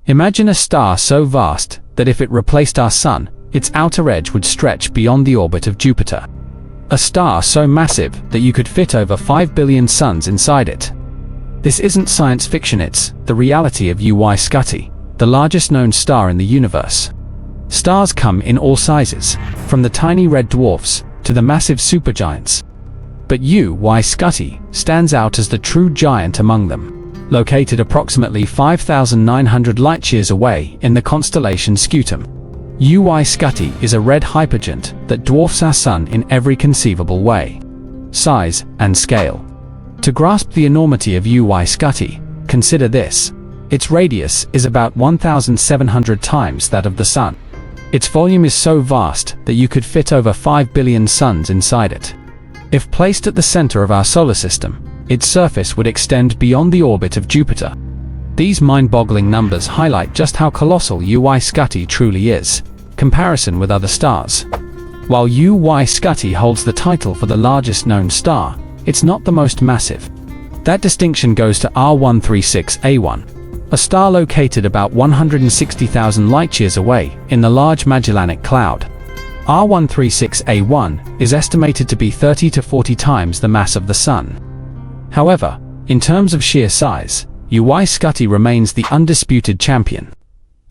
Imagine a star so vast that if it replaced our Sun, its outer edge would stretch beyond the orbit of Jupiter. A star so massive that you could fit over 5 billion suns inside it. This isn't science fiction, it's the reality of UY Scuti, the largest known star in the universe. Stars come in all sizes, from the tiny red dwarfs to the massive supergiants. But UY Scuti stands out as the true giant among them. Located approximately 5,900 light-years away in the constellation Scutum, UY Scuti is a red hypergiant that dwarfs our Sun in every conceivable way, size, and scale. To grasp the enormity of UY Scuti, consider this. Its radius is about 1,700 times that of the Sun. Its volume is so vast that you could fit over 5 billion suns inside it. If placed at the center of our solar system, its surface would extend beyond the orbit of Jupiter. These mind-boggling numbers highlight just how colossal UY Scuti truly is, comparison with other stars. While UY Scuti holds the title for the largest known star, it's not the most massive. That distinction goes to R136A1, a star located about 160,000 light-years away in the Large Magellanic Cloud. R136A1 is estimated to be 30 to 40 times the mass of the Sun. However, in terms of sheer size, UY Scuti remains the undisputed champion.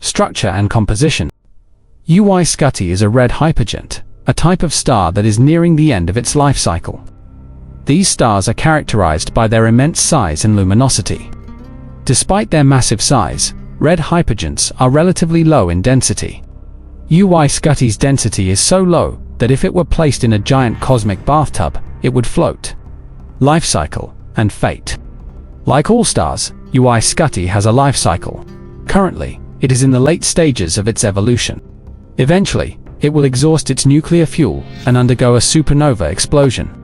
Structure and composition. UY Scuti is a red hypergiant, a type of star that is nearing the end of its life cycle. These stars are characterized by their immense size and luminosity. Despite their massive size, red hypergiants are relatively low in density. UY Scuti's density is so low that if it were placed in a giant cosmic bathtub, it would float. Life cycle and fate. Like all stars, UY Scuti has a life cycle. Currently, it is in the late stages of its evolution. Eventually, it will exhaust its nuclear fuel and undergo a supernova explosion.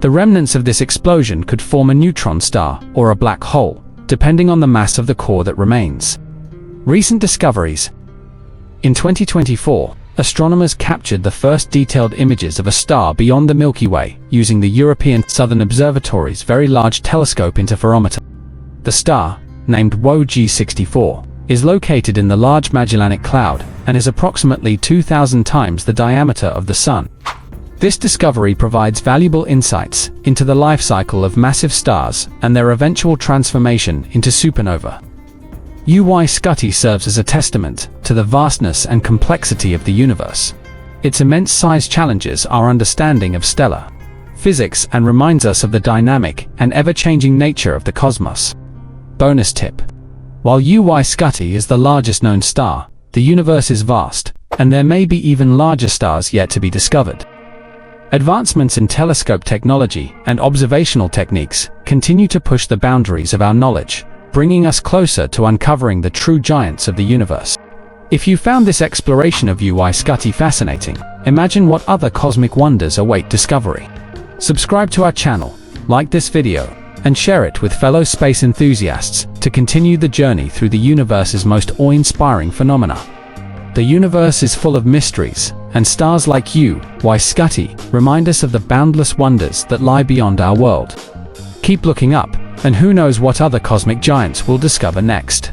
The remnants of this explosion could form a neutron star or a black hole, depending on the mass of the core that remains. Recent discoveries. In 2024, astronomers captured the first detailed images of a star beyond the Milky Way using the European Southern Observatory's Very Large Telescope Interferometer. The star, named UY G64, is located in the Large Magellanic Cloud and is approximately 2,000 times the diameter of the Sun. This discovery provides valuable insights into the life cycle of massive stars and their eventual transformation into supernova. UY Scuti serves as a testament to the vastness and complexity of the universe. Its immense size challenges our understanding of stellar physics and reminds us of the dynamic and ever-changing nature of the cosmos. Bonus tip. While UY Scuti is the largest known star, the universe is vast, and there may be even larger stars yet to be discovered. Advancements in telescope technology and observational techniques continue to push the boundaries of our knowledge, bringing us closer to uncovering the true giants of the universe. If you found this exploration of UY Scuti fascinating, imagine what other cosmic wonders await discovery. Subscribe to our channel, like this video, and share it with fellow space enthusiasts to continue the journey through the universe's most awe-inspiring phenomena. The universe is full of mysteries, and stars like UY Scuti remind us of the boundless wonders that lie beyond our world. Keep looking up, and who knows what other cosmic giants we'll discover next.